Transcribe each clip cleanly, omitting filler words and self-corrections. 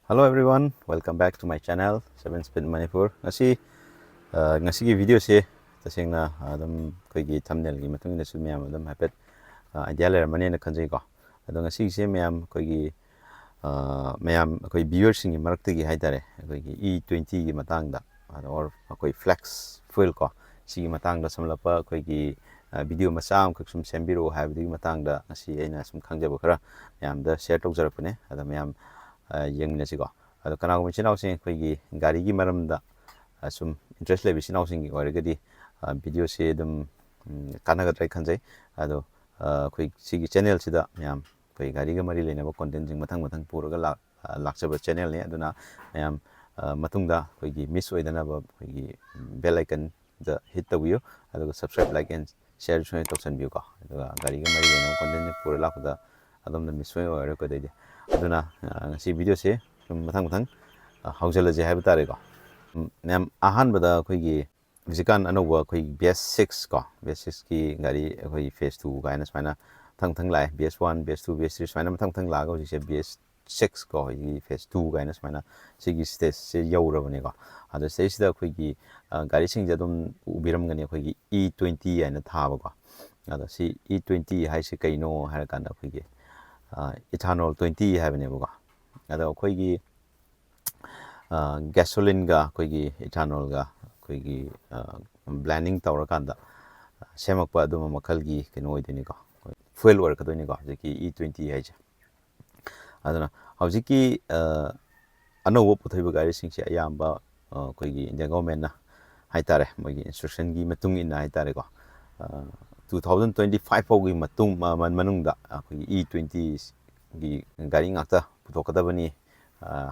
Hello everyone, welcome back to my channel 7 Spin Manipur. Ngasi video se tasengna adam koigi thumbnail gi matung na su myam adam hapet idea le mane na khanjai ko ado ngasi se myam koigi myam koi viewers gi marakti gi haidare koigi E20 gi matangda or koi flex fuel ko si matangda samlapa koigi video masam sum sembiro habdi matangda ngasi aina sum khangjaba khara myam da share tawjarapne ada myam yang na sigo ado kana ko chinaw sing koigi gari gi maramda sum interest lebi chinaw sing gi origadi video se dum kana ga try khanjai ado koi sigi channel sida yam koi gari ga mari lena ba content jing mathang mathang puraga lakchaba channel ne aduna yam matungda koigi miss oidana ba koigi bell icon da hit tawiyo ado subscribe like and share join toksan view ko ado gari ga mari lena content pura lakda adom na miss oi ore ko dei aduna si video se mathang mathang haujala je haiba tare ko nam ahan bada koigi Zikan anowa koi BS6 ko BS6 ki gari koi phase 2 gaina smaina thang lai BS1 BS2 BS3 smaina thang la go se BS6 ko hi phase 2 gaina smaina sigi stage se yaura bane ko ado stage da koi gi gari sing jadum ubiram gani koi gi E20 aina thaba ko ado si E20 hai se kaino har kan da koi gi ethanol 20 hai bane ko ado koi gi gasoline ga koi gi ethanol ga koigi blending tawra kanda semakpa aduma makalgi keno oidini ko fuel work adoni ko jeki E20 haije aduna hawjiki anowo puthoiba gari singse ayamba koigi Indian government na haitare mogi instruction gi matung in haitare ko 2025 fogi matung manungda koigi E20 gi gari ngakta puthokadabani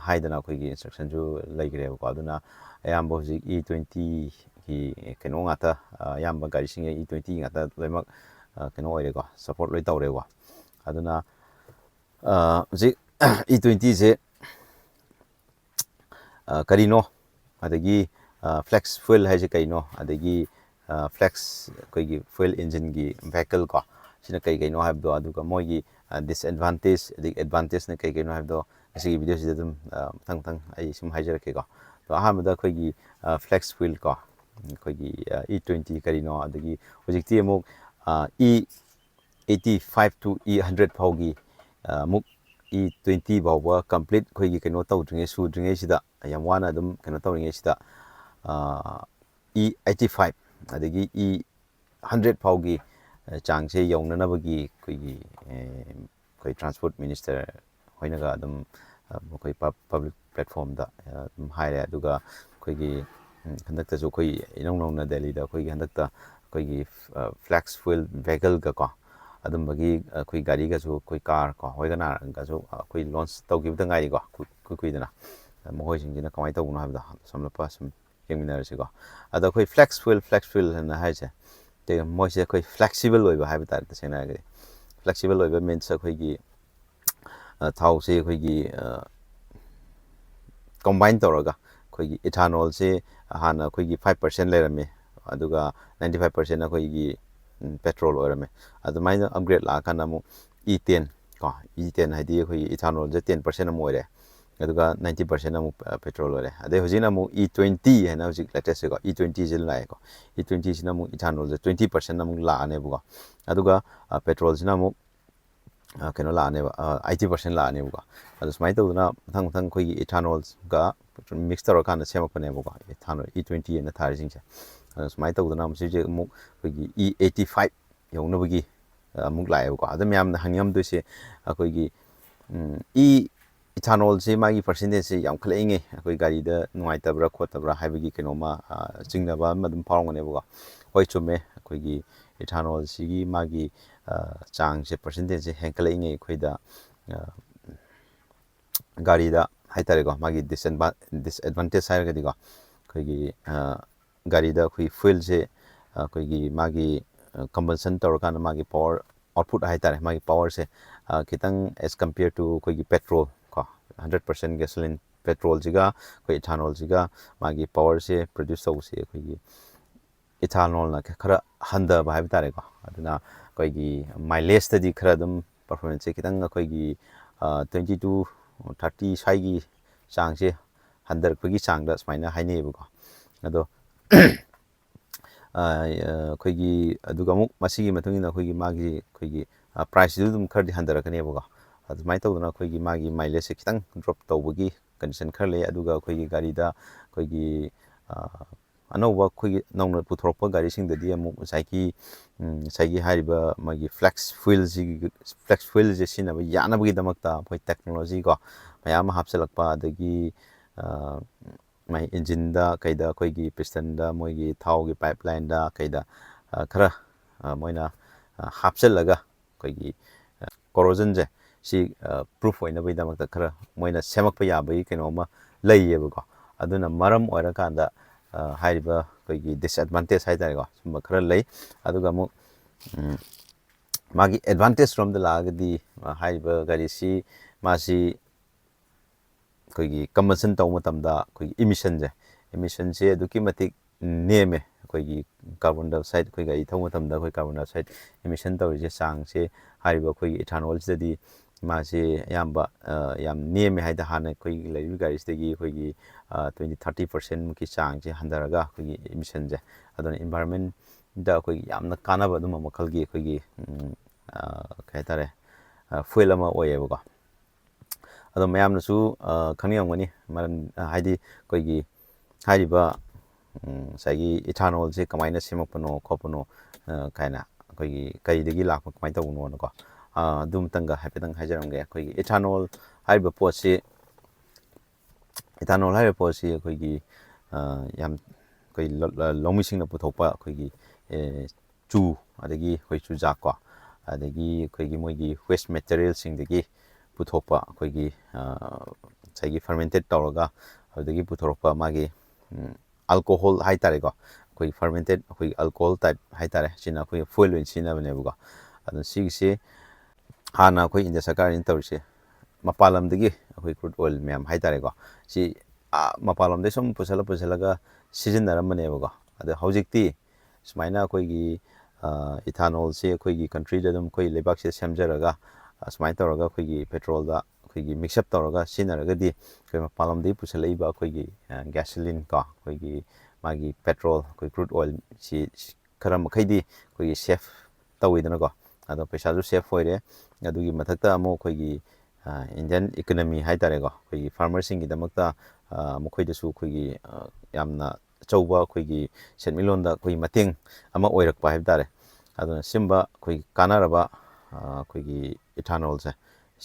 haidana koigi instruction ju laigre ko aduna ayamba hojik E20 ki keno ngata ayamba gari singe E20 ngata lemak keno oire ko support loi tawre ko aduna hojik E20 je Karino adagi flex fuel haije kaino adagi flex koigi fuel engine gi vehicle ko sina kai kaino habdo aduga moigi disadvantage advantage na kai kaino habdo asi video si dum thang ai sim haijarake ko to ahamda koigi flex fuel ko koigi E20 Karino adagi hojikti amuk E85 to E100 phaugi muk E20 bawba complete koigi keno tawdringe sudringe sida yamwana dum keno tawringe sida E85 adagi E100 phaugi changse yawnanabagi koigi koi transport minister hoinaga dum koi public platform da haire aduga koigi handakta jo koi inong na Delhi da koigi handakta koigi flex fuel vehicle ga ko adum bagi koi gari ga jo koi car ko hoigana ga jo koi launch tawgi da ngai ko koi dana mohoi jingina kamai tawuna habda samlapa sum Khangminarasi ko ada koi flex fuel na haise te moise koi flexible oiba haiba tar ta sena ga flexible oiba means koigi thau se koigi combine tawraga koigi ethanol se hana koigi 5% lerame aduga 95% na koigi petrol orame adumaina upgrade la kana mu E10 ko E10 haidi koigi ethanol je 10% am oire aduga 90% am petrol ore ade hojina mu E20 hena hojik latest ko E20 jil lai ko E20 sina mu ethanol je 20% am la ane buga aduga petrol sina mu keno la ane 80% la ane buga adu smai to na thang koigi ethanol ga mix tawra kana semakpane buga ethanol E20 na thar jingse smai to na msi je mu koigi E85 yongnabugi muk lai buga adu myam na hangyam do se koigi ethanol se magi percentage se yam khle inge koi gari da nuai tabra khotabra haibagi kenoma jingna ba madum phawngane buga hoi chume koigi ethanol sigi magi chang se percentage se henkle inge khoida gari da haitare ko magi disadvantage sai ga digo koigi gari da khui fuel se koigi magi combustion tor kana magi power output haitare magi power se kitang as compared to koigi petrol ko 100% gasoline petrol jiga koi ethanol jiga magi power se produce so se koigi ethanol na khara handa ba haitare ko aduna koigi mileage ta di khara dum performance kitang koigi 20 to 30 sai gi ꯆꯥꯡꯁꯦ ꯍꯟꯊꯔꯛꯄꯒꯤ ꯆꯥꯡꯗ ꯁꯨꯃꯥꯏꯅ ꯍꯥꯏꯅꯩꯌꯦꯕꯀꯣ ꯑꯗꯣ ꯑꯩꯈꯣꯏꯒꯤ ꯑꯗꯨꯒ ꯑꯃꯨꯛ ꯃꯁꯤꯒꯤ ꯃꯇꯨꯡ ꯏꯟꯅ ꯑꯩꯈꯣꯏꯒꯤ ꯃꯥꯒꯤ ꯑꯩꯈꯣꯏꯒꯤ ꯄ꯭ꯔꯥꯏꯁꯁꯤꯁꯨ ꯑꯗꯨꯝ ꯈꯔꯗꯤ ꯍꯟꯊꯔꯛꯀꯅꯦꯕꯀꯣ ꯑꯗꯨꯃꯥꯏꯅ ꯇꯧꯗꯅ ꯑꯩꯈꯣꯏꯒꯤ ꯃꯥꯒꯤ ꯃꯥꯏꯂꯦꯖꯁꯦ ꯈꯤꯇꯪ ꯗ꯭ꯔꯣꯞ ꯇꯧꯕꯒꯤ ꯀꯟꯗꯤꯁꯟ ꯈꯔ ꯂꯩ ꯑꯗꯨꯒ ꯑꯩꯈꯣꯏꯒꯤ ꯒꯥꯔꯤꯗ ꯑꯩꯈꯣꯏꯒꯤ ꯑꯅꯧꯕ ꯑꯩꯈꯣꯏꯒꯤ ꯅꯧꯅ ꯄꯨꯊꯣꯔꯛꯄ ꯒꯥꯔꯤꯁꯤꯡꯗꯗꯤ ꯑꯃꯨꯛ ꯉꯁꯥꯏꯒꯤ ꯍꯥꯏꯔꯤꯕ ꯃꯥꯒꯤ ꯐ꯭ꯂꯦꯛꯁ ꯋꯤꯜꯁꯦ ꯁꯤꯖꯤꯟꯅꯕ ꯌꯥꯅꯕꯒꯤꯗꯃꯛꯇ ꯑꯩꯈꯣꯏ ꯇꯦꯛꯅꯣꯂꯣꯖꯤꯀꯣ ꯃꯌꯥꯝ ꯑꯃ ꯍꯥꯞꯆꯤꯜꯂꯛꯄ ꯑꯗꯒꯤ ꯃꯥꯒꯤ ꯏꯟꯖꯤꯟꯗ ꯀꯩꯗ ꯑꯩꯈꯣꯏꯒꯤ ꯄꯤꯁꯇꯟꯗ ꯃꯣꯏꯒꯤ ꯊꯥꯎꯒꯤ ꯄꯥꯏꯞꯂꯥꯏꯟꯗ ꯀꯩꯗ ꯈꯔ ꯃꯣꯏꯅ ꯍꯥꯞꯆꯤꯜꯂꯒ ꯑꯩꯈꯣꯏꯒꯤ ꯀꯣꯔꯣꯖꯟꯁꯦ ꯁꯤ ꯄ꯭ꯔꯨꯐ ꯑꯣꯏꯅꯕꯒꯤꯗꯃꯛꯇ ꯈꯔ ꯃꯣꯏꯅ ꯁꯦꯝꯃꯛꯄ ꯌꯥꯕꯒꯤ ꯀꯩꯅꯣꯝꯃ ꯂꯩꯌꯦꯕꯀꯣ ꯑꯗꯨꯅ ꯃꯔꯝ ꯑꯣꯏꯔꯀꯥꯟꯗ ꯍꯥꯏꯔꯤꯕ ꯑꯩꯈꯣꯏꯒꯤ ꯗꯤꯁꯑꯦꯗꯚꯥꯟꯇꯦꯖ ꯍꯥꯏꯇꯥꯔꯦꯀꯣ ꯁꯨꯝꯕ ꯈꯔ ꯂꯩ ꯑꯗꯨꯒ ꯑꯃꯨꯛ ꯃꯥꯒꯤ ꯑꯦꯗꯚꯥꯟꯇꯦꯖ ꯔꯣꯝꯗ ꯂꯥꯛꯑꯒꯗꯤ ꯍꯥꯏꯔꯤꯕ ꯒꯥꯔꯤꯁꯤ ꯃꯥꯁꯤ ꯑꯩꯈꯣꯏꯒꯤ ꯀꯝꯕꯁꯟ ꯇꯧꯕ ꯃꯇꯝꯗ ꯑꯩꯈꯣꯏꯒꯤ ꯏꯃꯤꯁꯟꯁꯦ ꯑꯗꯨꯛꯀꯤ ꯃꯇꯤꯛ ꯅꯦꯝꯃꯦ ꯑꯩꯈꯣꯏꯒꯤ ꯀꯥꯔꯕꯣꯟ ꯗꯥꯏꯑꯣꯛꯁꯥꯏꯠ ꯑꯩꯈꯣꯏ ꯒꯥꯔꯤ ꯊꯧꯕ ꯃꯇꯝꯗ ꯑꯩꯈꯣꯏ ꯀꯥꯔꯕꯣꯟ ꯗꯥꯏꯑꯣꯛꯁꯥꯏꯠ ꯏꯃꯤꯁꯟ ꯇꯧꯔꯤꯁꯦ ꯆꯥꯡꯁꯦ ꯍꯥꯏꯔꯤꯕ ꯑꯩꯈꯣꯏꯒꯤ ꯏꯊꯥꯅꯣꯜꯁꯤꯗꯗꯤ ꯃꯥꯁꯦ ꯑꯌꯥꯝꯕ ꯌꯥꯝ ꯅꯦꯝꯃꯦ ꯍꯥꯏꯗ ꯍꯥꯟꯅ ꯑꯩꯈꯣꯏꯒꯤ ꯂꯩꯔꯤꯕ ꯒꯥꯔꯤꯁꯤꯗꯒꯤ ꯑꯩꯈꯣꯏꯒꯤ 20-30% ꯆꯥꯡꯁꯦ ꯍꯟꯊꯔꯒ ꯑꯩꯈꯣꯏꯒꯤ ꯏꯃꯤꯁꯟꯁꯦ ꯑꯗꯨꯅ ꯏꯟꯚꯥꯏꯔꯣꯟꯃꯦꯟꯗ ꯑꯩꯈꯣꯏꯒꯤ ꯌꯥꯝꯅ ꯀꯥꯟꯅꯕ ꯑꯗꯨꯝꯕ ꯃꯈꯜꯒꯤ ꯑꯩꯈꯣꯏꯒꯤ ꯀꯩ ꯍꯥꯏꯇꯥꯔꯦ ꯐꯨꯦꯜ ꯑꯃ ꯑꯣꯏꯌꯦꯕꯀꯣ ꯑꯗꯣ ꯃꯌꯥꯝꯅꯁꯨ ꯈꯪꯅꯤꯡꯉꯝꯒꯅꯤ ꯃꯔꯝ ꯍꯥꯏꯗꯤ ꯑꯩꯈꯣꯏꯒꯤ ꯍꯥꯏꯔꯤꯕ ꯉꯁꯥꯏꯒꯤ ꯏꯊꯥꯅꯣꯜꯁꯦ ꯀꯃꯥꯏꯅ ꯁꯦꯝꯃꯛꯄꯅꯣ ꯈꯣꯠꯄꯅꯣ ꯀꯥꯏꯅ ꯑꯩꯈꯣꯏꯒꯤ ꯀꯔꯤꯗꯒꯤ ꯂꯥꯛꯄ ꯀꯃꯥꯏꯅ ꯇꯧꯕꯅꯣꯅꯀꯣ ꯑꯗꯨꯝꯇꯪꯒ ꯍꯥꯏꯐꯦꯠꯇꯪ ꯍꯥꯏꯖꯔꯝꯒꯦ ꯑꯩꯈꯣꯏꯒꯤ ꯏꯊꯥꯅꯣꯜ ꯍꯥꯏꯔꯤꯕ ꯄꯣꯠꯁꯤ ꯑꯩꯈꯣꯏꯒꯤ ꯌꯥꯝ ꯑꯩꯈꯣꯏ ꯂꯧꯃꯤꯁꯤꯡꯅ ꯄꯨꯊꯣꯛꯄ ꯑꯩꯈꯣꯏꯒꯤ ꯆꯨ ꯑꯗꯒꯤ ꯑꯩꯈꯣꯏ ꯆꯨꯖꯥꯛꯀꯣ ꯑꯗꯒꯤ ꯑꯩꯈꯣꯏꯒꯤ ꯃꯣꯏꯒꯤ ꯋꯦꯁ ꯃꯦꯇꯔꯤꯌꯦꯜꯁꯤꯡꯗꯒꯤ ꯄꯨꯊꯣꯛꯄ ꯑꯩꯈꯣꯏꯒꯤ ꯉꯁꯥꯏꯒꯤ ꯐꯔꯃꯦꯟꯇꯦꯠ ꯇꯧꯔꯒ ꯑꯗꯨꯗꯒꯤ ꯄꯨꯊꯣꯔꯛꯄ ꯃꯥꯒꯤ ꯑꯜꯀꯣꯍꯣꯜ ꯍꯥꯏꯇꯥꯔꯦꯀꯣ ꯑꯩꯈꯣꯏꯒꯤ ꯐꯔꯃꯦꯟꯇꯦꯠ ꯑꯩꯈꯣꯏꯒꯤ ꯑꯜꯀꯣꯍꯣꯜ ꯇꯥꯏꯞ ꯍꯥꯏꯇꯥꯔꯦ ꯁꯤꯅ ꯑꯩꯈꯣꯏꯒꯤ ꯐꯨꯦꯜ ꯑꯣꯏꯅ ꯁꯤꯖꯤꯟꯅꯕꯅꯦꯕꯀꯣ ꯑꯗꯨꯅ ꯁꯤꯒꯤꯁꯤ ꯍꯥꯟꯅ ꯑꯩꯈꯣই ꯏꯟꯗꯤꯌꯥ ꯁꯔꯀꯥꯔꯅ ꯇꯧꯔꯤꯁꯦ ꯃꯄꯥꯟ ꯂꯝꯗꯒꯤ ꯑꯩꯈꯣꯏ ꯀ꯭ꯔꯨꯗ ꯑꯣꯏꯜ ꯃꯌꯥꯝ ꯍꯥꯏꯇꯥꯔꯦꯀꯣ ꯁꯤ ꯃꯄꯥꯟ ꯂꯝꯗꯒꯤ ꯁꯨꯝ ꯄꯨꯁꯜꯂꯒ ꯁꯤꯖꯤꯟꯅꯔꯝꯕꯅꯦꯕꯀꯣ ꯑꯗꯣ ꯍꯧꯖꯤꯛꯇꯤ ꯁꯨꯃꯥꯏꯅ ꯑꯩꯈꯣꯏꯒꯤ ꯏꯊꯥꯅꯣꯜꯁꯦ ꯑꯩꯈꯣꯏꯒꯤ ꯀꯟꯇ꯭ꯔꯤꯗ ꯑꯗꯨꯝ ꯑꯩꯈꯣꯏ ꯂꯩꯕꯥꯛꯁꯦ ꯁꯦꯝꯖꯔꯒ ꯁꯨꯃꯥꯏꯅ ꯇꯧꯔꯒ ꯑꯩꯈꯣꯏꯒꯤ ꯄꯦꯇ꯭ꯔꯣꯜꯗ ꯑꯩꯈꯣꯏꯒꯤ ꯃꯤꯛꯁꯑꯞ ꯇꯧꯔꯒ ꯁꯤꯖꯤꯟꯅꯔꯒꯗꯤ ꯑꯩꯈꯣꯏ ꯃꯄꯥꯟ ꯂꯝꯗꯒꯤ ꯄꯨꯁꯜꯂꯛꯏꯕ ꯑꯩꯈꯣꯏꯒꯤ ꯒ꯭ꯌꯥꯁꯣꯂꯤꯟ ꯀꯣ ꯑꯩꯈꯣꯏꯒꯤ ꯃꯥꯒꯤ ꯄꯦꯇ꯭ꯔꯣꯜ ꯑꯩꯈꯣꯏ ꯀ꯭ꯔꯨꯗ ꯑꯣꯏꯜꯁꯤ ꯈꯔ ꯃꯈꯩꯗꯤ ꯑꯩꯈꯣꯏꯒꯤ ꯁꯦꯐ ꯇꯧꯋꯤꯗꯅꯀꯣ ꯑꯗꯣ ꯄꯩꯁꯥꯁꯨ ꯁꯦꯐ ꯑꯣꯏꯔꯦ ꯑꯗꯨꯒꯤ ꯃꯊꯛꯇ ꯑꯃꯨꯛ ꯑꯩꯈꯣꯏꯒꯤ ꯏꯟꯗꯤꯌꯟ ꯏꯀꯣꯅꯣꯃꯤ ꯍꯥꯏꯇꯥꯔꯦꯀꯣ ꯑꯩꯈꯣꯏꯒꯤ ꯐꯥꯔꯃꯔꯁꯤꯡꯒꯤꯗꯃꯛꯇ ꯃꯈꯣꯏꯗꯁꯨ ꯑꯩꯈꯣꯏꯒꯤ ꯌꯥꯝꯅ ꯑꯆꯧꯕ ꯑꯩꯈꯣꯏꯒꯤ ꯁꯦꯟꯃꯤꯠꯂꯣꯟꯗ ꯑꯩꯈꯣꯏ ꯃꯇꯦꯡ ꯑꯃ ꯑꯣꯏꯔꯛꯄ ꯍꯥꯏꯕ ꯇꯥꯔꯦ ꯑꯗꯨꯅ ꯁꯤꯒꯨꯝꯕ ꯑꯩꯈꯣꯏꯒꯤ ꯀꯥꯟꯅꯔꯕ ꯑꯩꯈꯣꯏꯒꯤ ꯏꯊꯥꯅꯣꯜꯁꯦ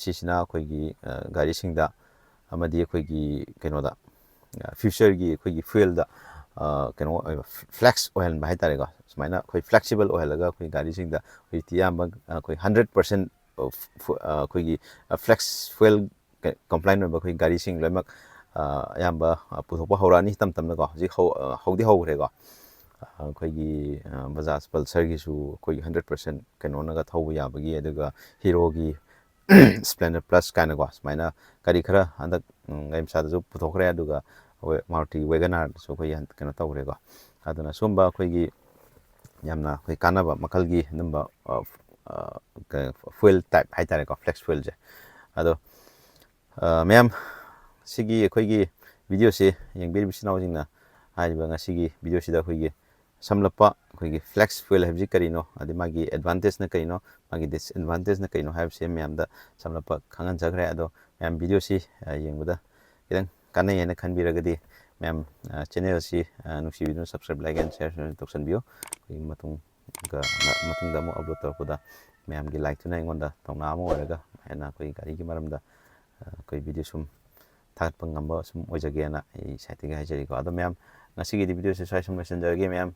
ꯁꯤꯁꯤꯅ ꯑꯩꯈꯣꯏꯒꯤ ꯒꯥꯔꯤꯁꯤꯡꯗ ꯑꯃꯗꯤ ꯑꯩꯈꯣꯏꯒꯤ ꯀꯩꯅꯣꯗ ꯐ꯭ꯌꯨꯆꯔꯒꯤ ꯑꯩꯈꯣꯏꯒꯤ ꯐ꯭ꯌꯨꯦꯜꯗ ꯀꯩꯅꯣ ꯑꯣꯏꯕ ꯐ꯭ꯂꯦꯛꯁ ꯑꯣꯏꯍꯟꯕ ꯍꯥꯏꯇꯥꯔꯦꯀꯣ ꯁꯨꯃꯥꯏꯅ ꯑꯩꯈꯣꯏ ꯐ꯭ꯂꯦꯛꯁꯤꯕꯜ ꯑꯣꯏꯍꯜꯂꯒ ꯑꯩꯈꯣꯏ ꯒꯥꯔꯤꯁꯤꯡꯗ ꯍꯧꯖꯤꯛꯇꯤ ꯑꯌꯥꯝꯕ ꯑꯩꯈꯣꯏ 100% ꯑꯩꯈꯣꯏꯒꯤ ꯐ꯭ꯂꯦꯛꯁ ꯐꯨꯦꯜ ꯀꯝꯄ꯭ꯂꯥꯏꯟ ꯑꯣꯏꯕ ꯑꯩꯈꯣꯏ ꯒꯥꯔꯤꯁꯤꯡ ꯂꯣꯏꯅꯃꯛ ꯑꯌꯥꯝꯕ ꯄꯨꯊꯣꯛꯄ ꯍꯧꯔꯛꯑꯅꯤ ꯇꯞ ꯇꯞꯅꯀꯣ ꯍꯧꯖꯤꯛ ꯍꯧꯈ꯭ꯔꯦꯀꯣ ꯑꯩꯈꯣꯏꯒꯤ ꯕꯖꯥꯖ ꯄꯜꯁꯔꯒꯤꯁꯨ ꯑꯩꯈꯣꯏꯒꯤ 100% ꯀꯩꯅꯣꯅꯒ ꯊꯧꯕ ꯌꯥꯕꯒꯤ ꯑꯗꯨꯒ ꯍꯤꯔꯣꯒꯤ ꯁ꯭ꯄ꯭ꯂꯦꯟꯗꯔ ꯄ꯭ꯂꯁ ꯀꯥꯏꯅꯀꯣ ꯁꯨꯃꯥꯏꯅ ꯒꯥꯔꯤ ꯈꯔ ꯍꯟꯗꯛ ꯒꯥꯔꯤ ꯃꯆꯥꯗꯁꯨ ꯄꯨꯊꯣꯛꯈ꯭ꯔꯦ ꯑꯗꯨꯒ ꯑꯩꯈꯣꯏ ꯃꯥꯔꯨꯇꯤ ꯋꯦꯒꯅꯥꯔꯗꯁꯨ ꯑꯩꯈꯣꯏ ꯀꯩꯅꯣ ꯇꯧꯈ꯭ꯔꯦꯀꯣ ꯑꯗꯨꯅ ꯁꯨꯝꯕ ꯑꯩꯈꯣꯏꯒꯤ ꯌꯥꯝꯅ ꯑꯩꯈꯣꯏ ꯀꯥꯟꯅꯕ ꯃꯈꯜꯒꯤ ꯑꯗꯨꯝꯕ ꯐꯨꯦꯜ ꯇꯥꯏꯞ ꯍꯥꯏꯇꯥꯔꯦꯀꯣ ꯐ꯭ꯂꯦꯛꯁ ꯐꯨꯦꯜꯁꯦ ꯑꯗꯣ ꯃꯌꯥꯝ ꯁꯤꯒꯤ ꯑꯩꯈꯣꯏꯒꯤ ꯚꯤꯗꯤꯑꯣꯁꯤ ꯌꯦꯡꯕꯤꯔꯤꯕ ꯏꯆꯤꯟ ꯏꯅꯥꯎꯁꯤꯡꯅ ꯍꯥꯏꯔꯤꯕ ꯉꯁꯤꯒꯤ ꯚꯤꯗꯤꯑꯣꯁꯤꯗ ꯑꯩꯈꯣꯏꯒꯤ ꯁꯝꯂꯞꯄ ꯑꯩꯈꯣꯏꯒꯤ ꯐ꯭ꯂꯦꯛꯁ ꯐꯨꯦꯜ ꯍꯥꯏꯕꯁꯤ ꯀꯔꯤꯅꯣ ꯑꯗꯩ ꯃꯥꯒꯤ ꯑꯦꯗꯚꯥꯟꯇꯦꯖꯅ ꯀꯔꯤꯅꯣ ꯃꯥꯒꯤ ꯗꯤꯁꯑꯦꯗꯚꯥꯟꯇꯦꯖꯅ ꯀꯔꯤꯅꯣ ꯍꯥꯏꯕꯁꯤ ꯃꯌꯥꯝꯗ ꯁꯝꯂꯞꯄ ꯈꯪꯍꯟꯖꯈ꯭ꯔꯦ ꯑꯗꯣ ꯃꯌꯥꯝ ꯚꯤꯗꯤꯑꯣꯁꯤ ꯌꯦꯡꯕꯗ ꯈꯤꯇꯪ ꯀꯥꯟꯅꯩ ꯍꯥꯏꯅ ꯈꯟꯕꯤꯔꯒꯗꯤ ꯃꯌꯥꯝ ꯆꯦꯅꯦꯜ ꯑꯁꯤ ꯅꯨꯡꯁꯤꯕꯤꯗꯨꯅ ꯁꯕꯁꯀ꯭ꯔꯥꯏꯕ ꯂꯥꯏꯛ ꯑꯦꯟ ꯁꯤꯌꯔ ꯇꯧꯁꯟꯕꯤꯌꯨ ꯑꯩꯈꯣꯏꯒꯤ ꯃꯇꯨꯡꯗ ꯑꯃꯨꯛ ꯑꯞꯂꯣꯗ ꯇꯧꯔꯛꯄꯗ ꯃꯌꯥꯝꯒꯤ ꯂꯥꯏꯛꯇꯨꯅ ꯑꯩꯉꯣꯟꯗ ꯊꯧꯅꯥ ꯑꯃ ꯑꯣꯏꯔꯒ ꯍꯦꯟꯅ ꯑꯩꯈꯣꯏ ꯒꯥꯔꯤꯒꯤ ꯃꯔꯝꯗ ꯑꯩꯈꯣꯏ ꯚꯤꯗꯤꯑꯣ ꯁꯨꯝ ꯊꯥꯒꯠꯄ ꯉꯝꯕ ꯁꯨꯝ ꯑꯣꯏꯖꯒꯦꯅ ꯑꯩ ꯁꯥꯏꯠꯇꯒꯤ ꯍꯥꯏꯖꯔꯤꯀꯣ ꯑꯗꯣ ꯃꯌꯥꯝ ꯉꯁꯤꯒꯤꯗꯤ ꯚꯤꯗꯤꯑꯣꯁꯦ ꯁ꯭ꯋꯥꯏ ꯁꯨꯝ ꯂꯣꯏꯁꯤꯟꯖꯔꯒꯦ ꯃꯌꯥꯝ